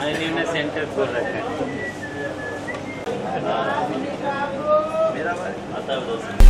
मैंने में सेंटर खोल रखा है। मेरा आता है उधर से।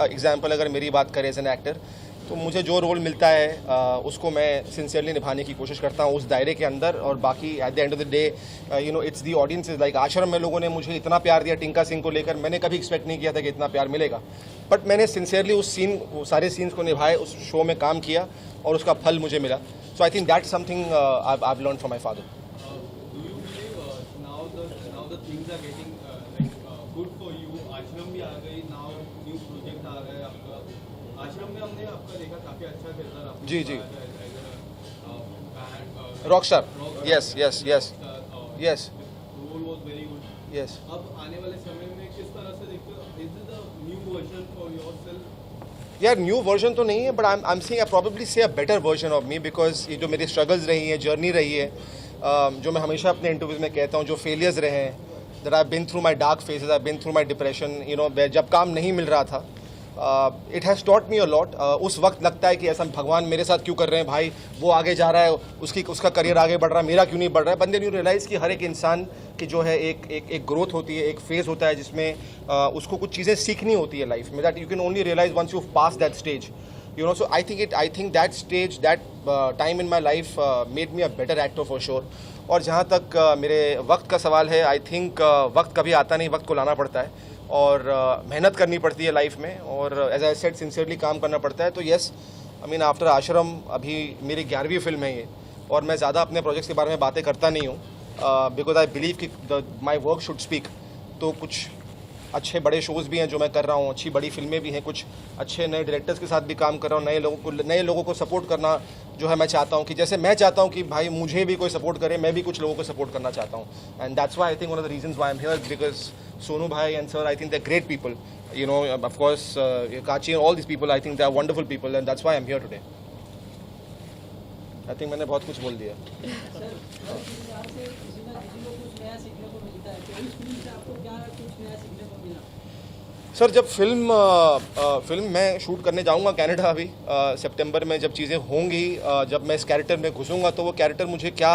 एग्जाम्पल अगर मेरी बात करें एज एन एक्टर, तो मुझे जो रोल मिलता है उसको मैं सिंसियरली निभाने की कोशिश करता हूँ उस दायरे के अंदर। और बाकी at the end of the day you know it's the audience is like आश्रम में लोगों ने मुझे इतना प्यार दिया टिंका सिंह को लेकर, मैंने कभी एक्सपेक्ट नहीं किया था कि इतना प्यार मिलेगा। बट मैंने सिंसियरली वो सारे सीन्स को निभाए, उस शो में काम किया और उसका फल मुझे मिला। So I think that something I have learn from my father. Aashram में हमने आपका देखा, काफी अच्छा किरदार जी जी, rockstar, yes yes yes yes, role was very good. Yes. अब आने वाले समय में किस तरह से देखते हो, is it the new version for yourself? यार न्यू वर्जन तो नहीं है, but I am seeing I probably say a better version of me, because ये जो मेरी स्ट्रगल्स रही हैं, जर्नी रही है, जो मैं हमेशा अपने इंटरव्यूज में कहता हूँ, जो फेलियर्स रहे हैं, that I been through my dark phases, I been through my depression, you know जब काम नहीं मिल रहा था, it has taught me a lot. उस वक्त लगता है कि ऐसा भगवान मेरे साथ क्यों कर रहे हैं, भाई वो आगे जा रहा है, उसका करियर आगे बढ़ रहा है, मेरा क्यों नहीं बढ़ रहा है। बंदे न्यू रियलाइज़ कि हर एक इंसान की जो है एक ग्रोथ होती है, एक फेज़ होता है जिसमें उसको कुछ चीज़ें सीखनी होती है लाइफ में, that you can only realize once you pass that stage, you know. So I think that stage, that time in my life made me a better actor for sure. और जहाँ तक मेरे वक्त का सवाल है, आई थिंक वक्त कभी आता नहीं, वक्त को लाना पड़ता है और मेहनत करनी पड़ती है लाइफ में, और एज आई सेड सिंसियरली काम करना पड़ता है। तो येस, आई मीन आफ्टर आश्रम अभी मेरी 11वीं फिल्म है ये, और मैं ज़्यादा अपने प्रोजेक्ट्स के बारे में बातें करता नहीं हूँ, बिकॉज आई बिलीव कि माई वर्क शुड स्पीक। तो कुछ अच्छे बड़े शोज़ भी हैं जो मैं कर रहा हूँ, अच्छी बड़ी फिल्में भी हैं, कुछ अच्छे नए डायरेक्टर्स के साथ भी काम कर रहा हूँ, नए लोगों को सपोर्ट करना जो है मैं चाहता हूँ कि जैसे मैं चाहता हूँ कि भाई मुझे भी कोई सपोर्ट करे, मैं भी कुछ लोगों को सपोर्ट करना चाहता हूँ। And that's why I think one of the reasons why I am here, because Sonu भाई and sir, I think they are great people, you know, of course काची and all this people, I think they are wonderful people, and that's why I am here today. I think मैंने बहुत कुछ बोल दिया। Sir जब film मैं shoot करने जाऊंगा कनाडा अभी सितंबर में, जब चीज़ें होंगी, जब मैं इस कैरेक्टर में घुसूंगा, तो वो कैरेक्टर मुझे क्या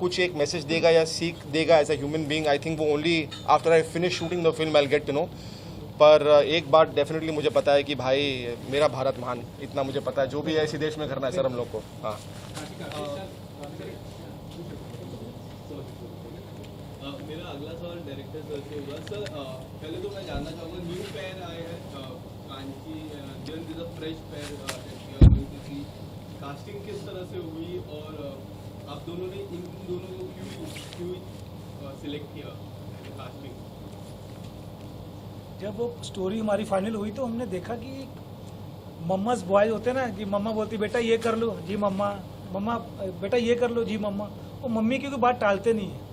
कुछ एक मैसेज देगा या सीख देगा as a human being, I think वो only after I finish shooting the film I will get to know. पर एक बात डेफिनेटली मुझे पता है कि भाई मेरा भारत महान, इतना मुझे पता है, जो भी है इसी देश में करना है सर हम लोग को। हाँ, मेरा अगला सवाल डायरेक्टर सर से होगा। सर पहले तो मैं जानना चाहूँगा, न्यू पेयर आए हैं Kanchi, then this a fresh pair, casting किस तरह से हुई और आप दोनों ने इन दोनों को क्यों सिलेक्ट किया कास्टिंग? जब वो स्टोरी हमारी फाइनल हुई तो हमने देखा कि मम्माज बॉयज होते हैं ना, कि मम्मा बोलती बेटा ये कर लो जी मम्मा, मम्मा बेटा ये कर लो जी मम्मा, वो मम्मी की कोई बात टालते नहीं है।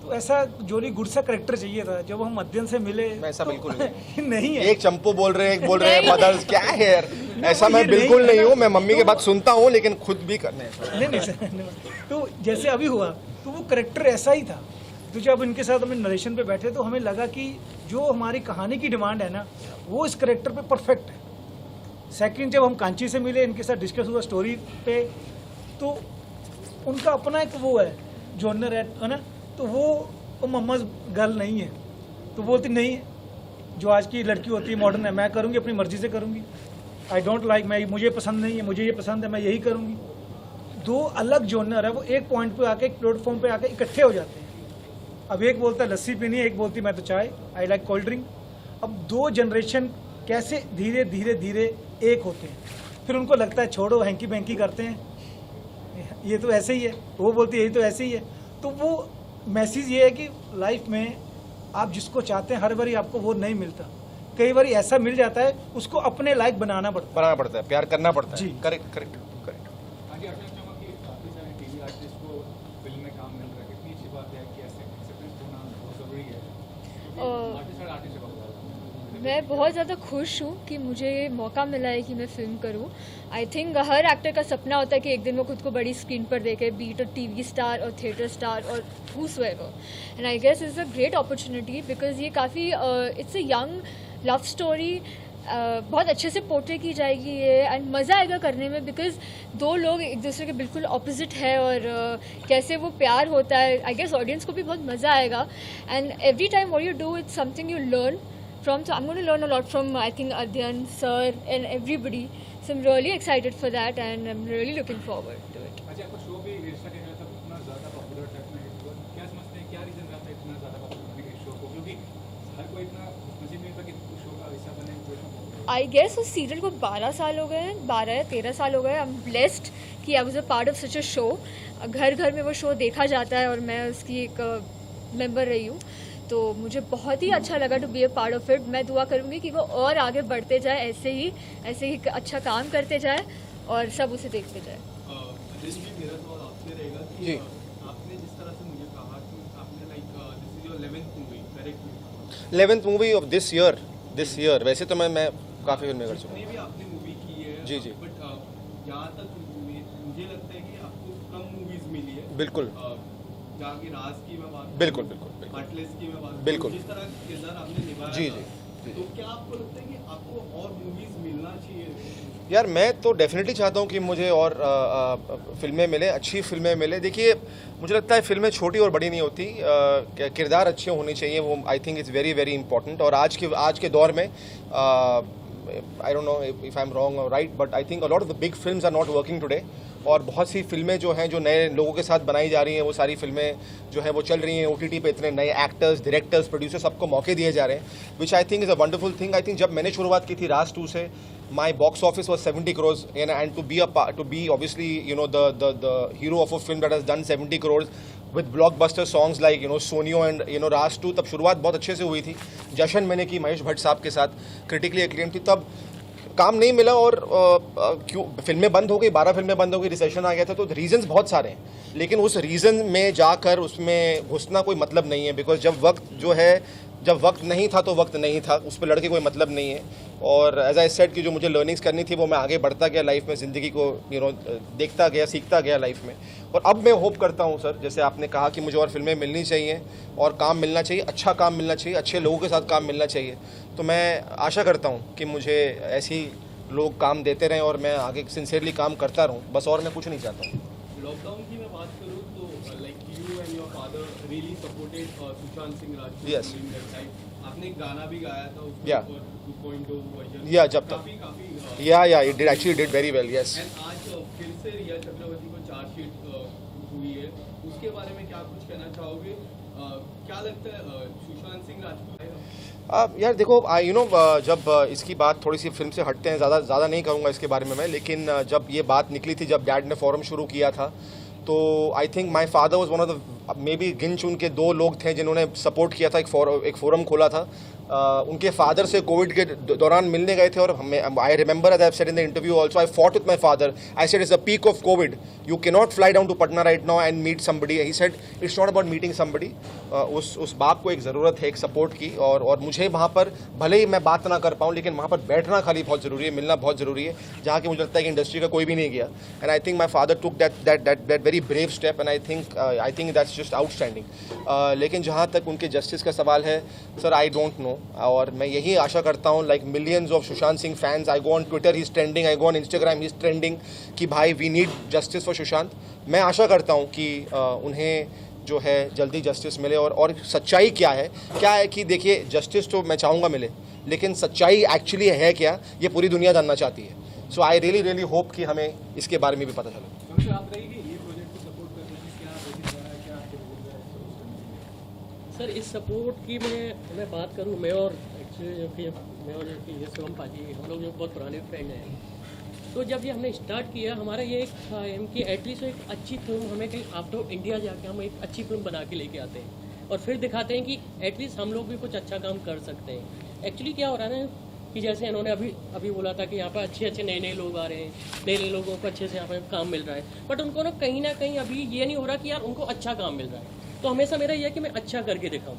तो ऐसा जोली गुड सा करेक्टर चाहिए था। जब हम अध्ययन से मिले, ऐसा तो बिल्कुल नहीं है। एक चंपू बोल रहे हैं, एक बोल रहे हैं मदर्स, क्या है यार, ऐसा मैं बिल्कुल नहीं हूँ। मैं मम्मी की बात सुनता हूँ लेकिन खुद भी करने नहीं। तो जैसे अभी हुआ तो वो करेक्टर ऐसा ही था। तो जब इनके साथ हम नरेशन पे बैठे तो हमें लगा कि जो हमारी कहानी की डिमांड है ना, वो इस करेक्टर पे परफेक्ट है। सेकंड, जब हम कांची से मिले, इनके साथ डिस्कस हुआ स्टोरी पे, तो उनका अपना एक वो है जॉनर है ना, तो वो मम्माज गर्ल नहीं है। तो बोलती नहीं, जो आज की लड़की होती है मॉडर्न है, मैं करूँगी अपनी मर्जी से करूँगी, आई डोंट लाइक, मुझे पसंद नहीं है, मुझे ये पसंद है, मैं यही करूँगी। दो अलग जॉनर है, वो एक पॉइंट पे आके, एक प्लेटफॉर्म पे आके इकट्ठे हो जाते हैं। अब एक बोलता है लस्सी पीनी है, एक बोलती मैं तो चाय, आई लाइक कोल्ड ड्रिंक। अब दो जनरेशन कैसे धीरे धीरे धीरे एक होते हैं, फिर उनको लगता है छोड़ो हैंकी बैंकी करते हैं, ये तो ऐसे ही है, वो बोलती है यही तो ऐसे ही है। तो वो मैसेज ये है कि लाइफ में आप जिसको चाहते हैं हर बारी आपको वो नहीं मिलता, कई बार ऐसा मिल जाता है, उसको अपने लायक बनाना पड़ता है, प्यार करना पड़ता है। जी। Correct correct correct. आगे आपने चाहूँगा कि काफ़ी सारे टीवी आर्टिस्ट को फिल्म में काम मिल रहा है, कितनी अच्छी बात है कि ऐसे एक्सेप्टेंस होना बहुत ज़रूरी है, आर्टिस्ट और आर्टिस्ट का। मैं बहुत ज़्यादा खुश हूँ कि मुझे मौका मिला है कि मैं फ़िल्म करूँ। आई थिंक हर एक्टर का सपना होता है कि एक दिन वो खुद को बड़ी स्क्रीन पर देखे, बीट और टीवी स्टार और थिएटर स्टार और whosoever, and I guess it's a great opportunity because ये काफ़ी it's a young love story, बहुत अच्छे से पोर्ट्रे की जाएगी ये, एंड मज़ा आएगा करने में बिकॉज दो लोग एक दूसरे के बिल्कुल ऑपोजिट है और कैसे वो प्यार होता है। आई गेस ऑडियंस को भी बहुत मज़ा आएगा, and every time what you do it's something you learn from. So I'm going to learn a lot from I think Adyan sir and everybody. So I'm really excited for that and I'm really looking forward to it. अच्छा, आपका show भी रिश्ता के साथ इतना ज़्यादा popular था, इतना हिट हुआ, क्या समझते हैं क्या रीज़न रहा था इतना ज़्यादा पॉपुलर होने के शो को? क्योंकि हर कोई इतना नसीब नहीं था कि शो का हिस्सा बने, कोई इतना popular। I guess उस सीरियल को 12 साल हो गए हैं, 12 या 13 साल हो गए। आई एम ब्लेस्ड कि I was a part of such a show. घर घर में वो शो देखा जाता है और मैं उसकी एक मेंबर रही हूँ, तो मुझे बहुत ही अच्छा लगा to be a part of it. मैं दुआ करूँगी कि वो और आगे बढ़ते जाए, ऐसे ही अच्छा काम करते जाए और सब उसे देखते जाए। अदिश जी, मेरा सवाल आपसे रहेगा कि जी। आपने जिस तरह से मुझे कहा कि आपने like this is your 11th movie, correct? 11th movie of this year. वैसे तो मैं काफ़ी फिल्में कर चुका हूँ। जितनी भी आपने मूवी की है, जी जी। बट जहाँ तक मुझे लगता है कि आपको कम मूवीज मिली है। बिल्कुल जहाँ की राज की मैं बात करूं, बिल्कुल बिल्कुल हार्टलेस की मैं बात करूं, बिल्कुल। जिस तरह का किरदार आपने निभाया जी, था, जी। तो क्या आपको लगता है कि आपको और मूवीज मिलना चाहिए? यार मैं तो डेफिनेटली चाहता हूँ कि मुझे और फिल्में मिले, अच्छी फिल्में मिले। देखिए मुझे लगता है फिल्में छोटी और बड़ी नहीं होती, किरदार अच्छे होने चाहिए, वो I think is very very important. और आज के दौर में I don't know if I am wrong और right, but I think a lot of the big films are not working today. और बहुत सी फिल्में जो हैं जो नए लोगों के साथ बनाई जा रही हैं, वो सारी फिल्में जो है वो चल रही हैं OTT पे। इतने नए एक्टर्स, डायरेक्टर्स, प्रोड्यूसर्स सबको मौके दिए जा रहे हैं, which I think is a wonderful thing. I think जब मैंने शुरुआत की थी राज 2 से, my box office was 70 crores and to be obviously the hero of a film that has done 70 crores with blockbuster songs like Sonio and Raj 2, तब शुरुआत बहुत अच्छे से हुई थी। जश्न मैंने की महेश भट्ट साहब के साथ, क्रिटिकली एक्लेम्ड थी, तब काम नहीं मिला और क्यों फिल्में बंद हो गई, 12 फिल्में बंद हो गई, रिसेशन आ गया था। तो रीजंस बहुत सारे हैं, लेकिन उस रीज़न में जाकर उसमें घुसना कोई मतलब नहीं है, बिकॉज जब वक्त नहीं था तो वक्त नहीं था, उस पर लड़ के कोई मतलब नहीं है। और एज आई सेड कि जो मुझे लर्निंग्स करनी थी वो मैं आगे बढ़ता गया लाइफ में, ज़िंदगी को देखता गया, सीखता गया लाइफ में। और अब मैं होप करता हूँ सर, जैसे आपने कहा कि मुझे और फिल्में मिलनी चाहिए और काम मिलना चाहिए, अच्छा काम मिलना चाहिए, अच्छे लोगों के साथ काम मिलना चाहिए। तो मैं आशा करता हूँ कि मुझे ऐसे ही लोग काम देते रहें और मैं आगे सिंसियरली काम करता रहूँ, बस और मैं कुछ नहीं चाहता हूँ। लॉकडाउन की मैं बात करूँ तो like you and your father really supported Sushant Singh Rajput Yes. Film that time. आपने एक गाना भी गाया था उसके Yeah. ऊपर 2.0 वर्जन। Yeah, जब तक। काफी या it did actually did very well, yes. And आज फिर से रिया चक्रवर्ती को चार्जशीट हुई है, उसके बारे में क्या कुछ कहना चाहोगे? क्या लगता है सुशांत सिंह राजपूत आएगा? यार देखो जब इसकी बात थोड़ी सी फिल्म से हटते हैं, ज़्यादा नहीं करूँगा इसके बारे में मैं, लेकिन जब ये बात निकली थी, जब डैड ने फोरम शुरू किया था, तो I think my father was one of the may be गिन चुन के 2 लोग थे जिन्होंने सपोर्ट किया था। एक फोरम खोला था, उनके फादर से कोविड के दौरान मिलने गए थे, और I remember as I have said in the interview also, I fought with my father, I said it's the peak of covid, you can not fly down to Patna right now and meet somebody. He said it's not about meeting somebody. उस बाप को एक ज़रूरत है एक support की, और मुझे वहाँ पर भले ही मैं बात ना कर पाऊँ, लेकिन वहाँ पर बैठना खाली बहुत ज़रूरी है, मिलना बहुत ज़रूरी है, जहाँ की मुझे लगता है कि इंडस्ट्री का कोई भी नहीं गया। And I think my father took that very brave step, and I think that's just outstanding. लेकिन जहाँ तक उनके जस्टिस का सवाल है सर, आई डोंट नो, और मैं यही आशा करता हूँ, like millions of Sushant Singh fans, I go on Twitter, he is trending, I go on Instagram, he is trending, कि भाई we need justice for Sushant. मैं आशा करता हूँ कि उन्हें जो है जल्दी जस्टिस मिले। और सच्चाई क्या है कि देखिए, जस्टिस तो मैं चाहूँगा मिले, लेकिन सच्चाई एक्चुअली है क्या, ये पूरी दुनिया जानना चाहती है। सो आई रियली होप कि हमें इसके बारे में भी पता चले। आप रहेगी ये प्रोजेक्ट को सपोर्ट करने में क्या बेसिस रहा है, क्या आपके रोल है? सर इस सपोर्ट की मैं बात करूं, मैं और एक्चुअली मैं और ये शिवम पाजी, हम लोग जो बहुत पुराने फ्रेंड हैं, तो जब ये हमने स्टार्ट किया हमारा ये एक था एम कि एटलीस्ट एक अच्छी फिल्म हमें कहीं आउट ऑफ इंडिया जाके हम एक अच्छी फिल्म बना के लेके आते हैं और फिर दिखाते हैं कि एटलीस्ट हम लोग भी कुछ अच्छा काम कर सकते हैं। एक्चुअली क्या हो रहा है ना कि जैसे इन्होंने अभी बोला था कि यहाँ पर अच्छे नए लोग आ रहे हैं, नए लोगों को अच्छे से यहाँ पर काम मिल रहा है, बट उनको ना कहीं अभी ये नहीं हो रहा कि यार उनको अच्छा काम मिल रहा है। तो हमेशा मेरा ये है कि मैं अच्छा करके दिखाऊँ।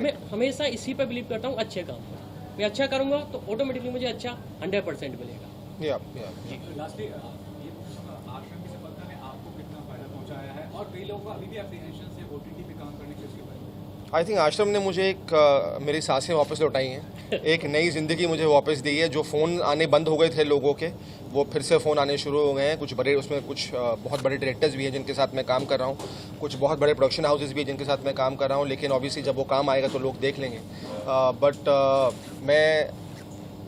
मैं हमेशा इसी पर बिलीव करता हूँ, अच्छे काम पर मैं अच्छा करूँगा तो ऑटोमेटिकली मुझे अच्छा 100% मिलेगा। लास्टली ये आश्रम की सफलता ने आपको कितना फायदा पहुंचाया है और कई लोगों को अभी भी एप्लीकेशन से ओटीटी पे काम करने के उसके बारे में? आई थिंक आश्रम ने मुझे एक मेरी सांसें वापस लौटाई हैं, एक नई ज़िंदगी मुझे वापस दी है। जो फ़ोन आने बंद हो गए थे लोगों के, वो फिर से फ़ोन आने शुरू हो गए हैं। उसमें कुछ बहुत बड़े डायरेक्टर्स भी हैं जिनके साथ मैं काम कर रहा हूँ, कुछ बहुत बड़े प्रोडक्शन हाउसेस भी हैं जिनके साथ मैं काम कर रहा हूँ। लेकिन ऑब्वियसली जब वो काम आएगा तो लोग देख लेंगे। बट मैं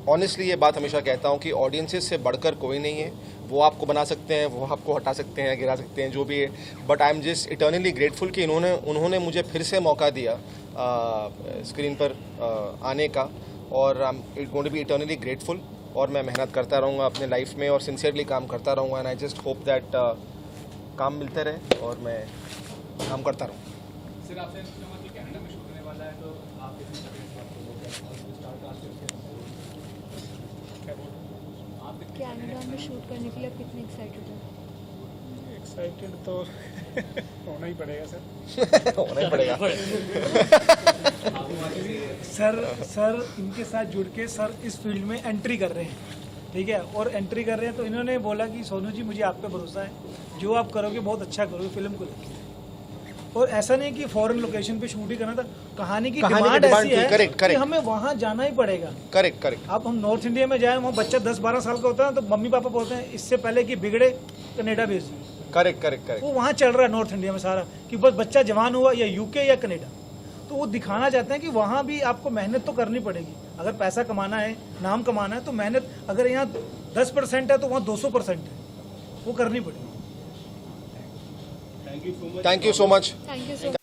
ऑनेस्टली ये बात हमेशा कहता हूँ कि ऑडियंसेस से बढ़कर कोई नहीं है। वो आपको बना सकते हैं, वो आपको हटा सकते हैं, गिरा सकते हैं, जो भी है। But I am just eternally grateful कि उन्होंने मुझे फिर से मौका दिया स्क्रीन पर आने का, और I am going to be eternally grateful. और मैं मेहनत करता रहूँगा अपने लाइफ में और सिंसियरली काम करता रहूँगा। And I just hope that काम मिलते रहे और मैं काम करता रहूँ। सर आपसे पूछूंगा कि कनाडा में शूट होने वाला है तो आप कितनी कनाडा में शूट करने के लिए आप कितने एक्साइटेड हैं? एक्साइटेड तो होना ही पड़ेगा सर। होना ही पड़ेगा। सर इनके साथ जुड़ के सर इस फील्ड में एंट्री कर रहे हैं, ठीक है, और एंट्री कर रहे हैं तो इन्होंने बोला कि सोनू जी मुझे आप पे भरोसा है, जो आप करोगे बहुत अच्छा करोगे फिल्म को लेकर। और ऐसा नहीं कि फॉरेन लोकेशन पे शूट ही करना था, कहानी की डिमांड ऐसी है कि हमें वहाँ जाना ही पड़ेगा। करेक्ट। अब हम नॉर्थ इंडिया में जाए, वहाँ बच्चा 10-12 साल का होता है तो मम्मी पापा बोलते हैं इससे पहले कि बिगड़े कनाडा भेज दिए। करेक्ट। वो वहाँ चल रहा है नॉर्थ इंडिया में सारा कि बस बच्चा जवान हुआ या यूके या कनाडा, तो वो दिखाना चाहते हैं कि वहाँ भी आपको मेहनत तो करनी पड़ेगी। अगर पैसा कमाना है, नाम कमाना है तो मेहनत, अगर यहाँ 10% है तो वहाँ 200% है, वो करनी पड़ेगी। Thank you so much. Thank you so much.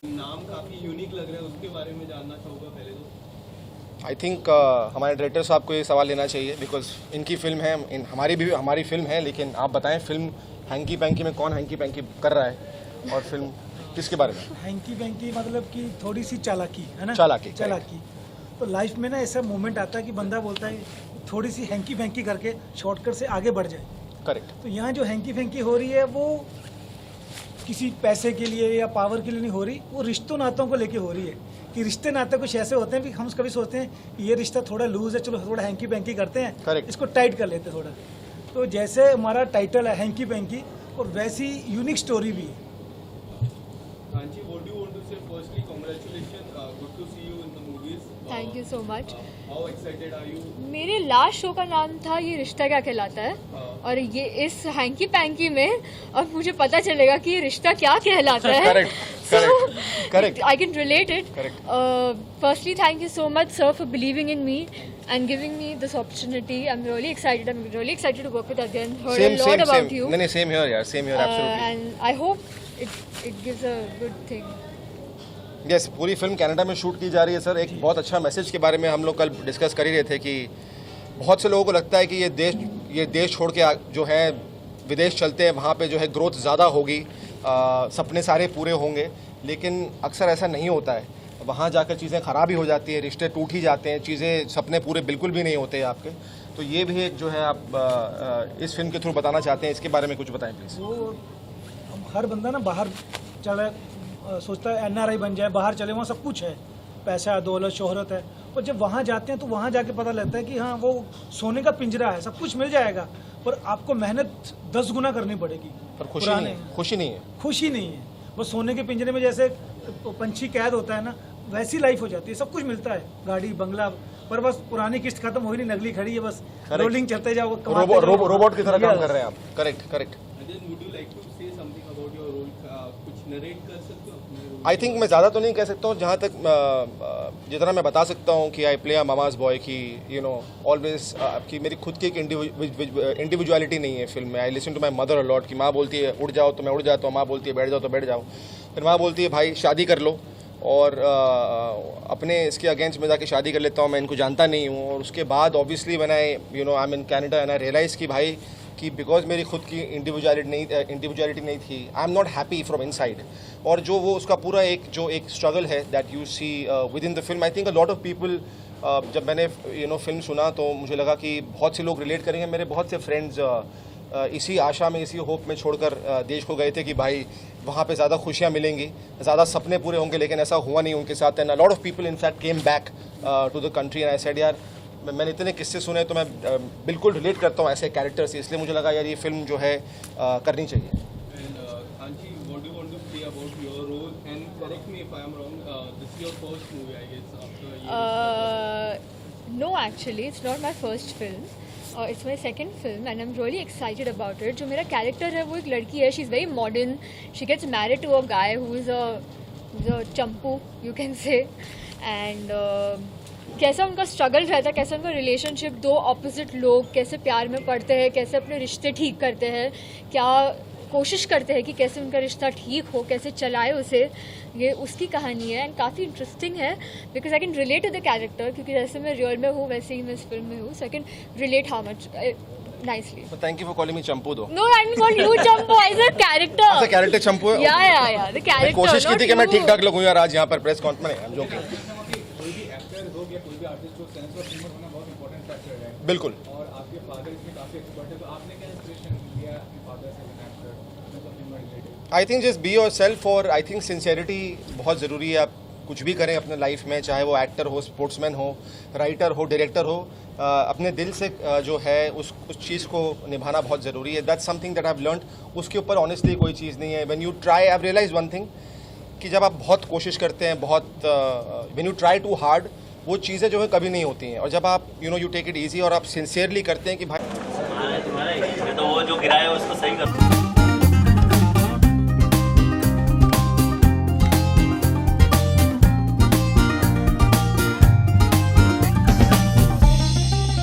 नाम काफी यूनिक लग रहा है, उसके बारे में जानना चाहूँगा पहले तो। आई थिंक हमारे डायरेक्टर साहब को ये सवाल लेना चाहिए, बिकॉज इनकी फिल्म है, हमारी फिल्म है। लेकिन आप बताएं, फिल्म हैंकी पैंकी में कौन हैंकी पैंकी कर रहा है और फिल्म किसके बारे में? हैंकी पैंकी मतलब कि थोड़ी सी चालाकी है ना, चालाकी। तो लाइफ में ना ऐसा मोमेंट आता है कि बंदा बोलता है थोड़ी सी हैंकी पैंकी करके शॉर्टकट से आगे बढ़ जाए। करेक्ट। तो यहाँ जो हैंकी पैंकी हो रही है वो किसी पैसे के लिए या पावर के लिए नहीं हो रही, वो रिश्तों नातों को लेके हो रही है। कि रिश्ते नाते कुछ ऐसे होते हैं कि हम कभी सोचते हैं कि ये रिश्ता थोड़ा लूज है, चलो थोड़ा हैंकी पैंकी करते हैं, Correct. इसको टाइट कर लेते हैं थोड़ा। तो जैसे हमारा टाइटल है हैंकी पैंकी, और वैसी यूनिक स्टोरी भी है। Kanchi, what do you want to say? Firstly, congratulations. Good to see you in the movies. Thank you so much. How excited are you? मेरे लास्ट शो का नाम था ये रिश्ता क्या कहलाता है, और ये इस हैंकी पैंकी में अब मुझे पता चलेगा कि ये रिश्ता क्या कहलाता है। Correct. I can relate it. Firstly, thank you so much, sir, for believing in me and giving me this opportunity. I'm really excited. I'm really excited to work with Adyan. Heard a lot about you. नहीं, same here यार, same here, absolutely. And I hope it gives a good thing. Yes, पूरी film Canada में shoot की जा रही है sir. एक बहुत अच्छा मैसेज के बारे में हम लोग कल डिस्कस कर ही रहे थे कि बहुत से लोगों को लगता है कि ये देश छोड़ के जो है विदेश चलते हैं, वहाँ पे जो है ग्रोथ ज़्यादा होगी, सपने सारे पूरे होंगे। लेकिन अक्सर ऐसा नहीं होता है, वहाँ जाकर चीज़ें ख़राब ही हो जाती हैं, रिश्ते टूट ही जाते हैं, चीज़ें सपने पूरे बिल्कुल भी नहीं होते आपके। तो ये भी एक जो है आप इस फिल्म के थ्रू बताना चाहते हैं, इसके बारे में कुछ बताएं प्लीज़। वो हर बंदा ना बाहर चला सोचता है NRI बन जाए, बाहर चले, वहाँ सब कुछ है, पैसा, दौलत, शोहरत है। और जब वहाँ जाते हैं तो वहाँ जाके पता लगता है कि हाँ वो सोने का पिंजरा है, सब कुछ मिल जाएगा, पर आपको मेहनत 10 गुना करनी पड़ेगी। पर खुशी नहीं है। खुशी नहीं है। बस सोने के पिंजरे में जैसे पंछी कैद होता है ना, वैसी लाइफ हो जाती है। सब कुछ मिलता है, गाड़ी, बंगला, पर बस पुरानी किस्त खत्म हो ही नहीं, नगली खड़ी है, बस रोलिंग चलते जाओ, रोबोट की तरह काम कर रहे हैं आप। Correct. And then would you like to say something about your role narrate कर सकते हो अपने role आई थिंक मैं ज़्यादा तो नहीं कह सकता हूँ, जहाँ तक जितना मैं बता सकता हूँ कि I play a mama's boy की यू नो ऑलवेज कि मेरी खुद की एक इंडिविजुअलिटी नहीं है फिल्म में। I listen to my mother a lot कि माँ बोलती है उठ जाओ तो मैं उठ जाता हूँ, माँ बोलती है बैठ जाओ तो बैठ जाओ, फिर माँ बोलती है भाई शादी कर लो, और अपने इसके अगेंस्ट में जाके शादी कर लेता हूँ, मैं इनको जानता नहीं हूँ। और उसके बाद obviously when I you know I am in Canada and I realize कि भाई कि बिकॉज मेरी खुद की इंडिविजुअलिटी नहीं थी, I am not happy from inside. और जो वो उसका पूरा एक स्ट्रगल है that you see within the film. I think a lot of people, जब मैंने यू नो फिल्म सुना तो मुझे लगा कि बहुत से लोग रिलेट करेंगे। मेरे बहुत से फ्रेंड्स इसी आशा में, इसी होप में छोड़कर देश को गए थे कि भाई वहाँ पे ज़्यादा खुशियाँ मिलेंगी, ज़्यादा सपने पूरे होंगे, लेकिन ऐसा हुआ नहीं उनके साथ। And a lot of people in fact came back to the country and I said यार मैंने इतने किस्से सुने तो मैं बिल्कुल रिलेट करता हूँ ऐसे कैरेक्टर से, इसलिए मुझे लगा यार ये फिल्म जो है करनी चाहिए। And Kanchi, what do you want to say about your role? And correct me if I am wrong. This is your first movie, I guess, after years. No, actually, it's not my first film. It's my second film and I'm really excited about it. जो मेरा character है वो एक लड़की है, she's very modern. She gets married to a guy who is a Champu, you can say. And कैसा उनका struggle रहता है, कैसे उनका रिलेशनशिप, दो ऑपोजिट लोग कैसे प्यार में पड़ते हैं, कैसे अपने रिश्ते ठीक करते हैं, क्या कोशिश करते हैं कि कैसे उनका रिश्ता ठीक हो, कैसे चलाए उसे, ये उसकी कहानी है। एंड काफ़ी इंटरेस्टिंग है because I can relate to the character, क्योंकि जैसे मैं रियल में हूँ वैसे ही मैं इस फिल्म में हूँ, so I can relate how much nicely. So thank you for calling me Champu दो। No, I didn't call you Champu. I said character. अच्छा कैरेक्टर चंपू है। Yeah. The character. कोशिश की थी कि मैं not ठीक you. ठाक लगूँ यार आज यहाँ पर प्रेस कॉन्फ्रेंस में। जो कोई भी एक्टर हो या कोई भी आर्टिस्ट हो, सेंस ऑफ ह्यूमर होना बहुत इंपॉर्टेंट फैक्टर है। बिल्कुल। और आपके फादर इसमें काफी एक्सपर्ट है, तो आपने क्या इंस्पिरेशन लिया अपने फादर से as an actor, sense of humour related? I think just be yourself, और आई थिंक सिंसेरिटी बहुत ज़रूरी है। आप कुछ भी करें अपने लाइफ में, चाहे वो एक्टर हो, स्पोर्ट्समैन हो, राइटर हो, डायरेक्टर हो, अपने दिल से जो है उस चीज़ को निभाना बहुत ज़रूरी है। That's something that I have learned. उसके ऊपर ऑनेस्टली कोई चीज़ नहीं है। When you try, I have realize one thing कि जब आप बहुत कोशिश करते हैं, बहुत when you try too hard, वो चीज़ें जो है कभी नहीं होती हैं। और जब आप यू टेक इट ईजी और आप सिंसियरली करते हैं कि भाई तुम्हारा ही है, तो वो जो गिराया उसको सही कर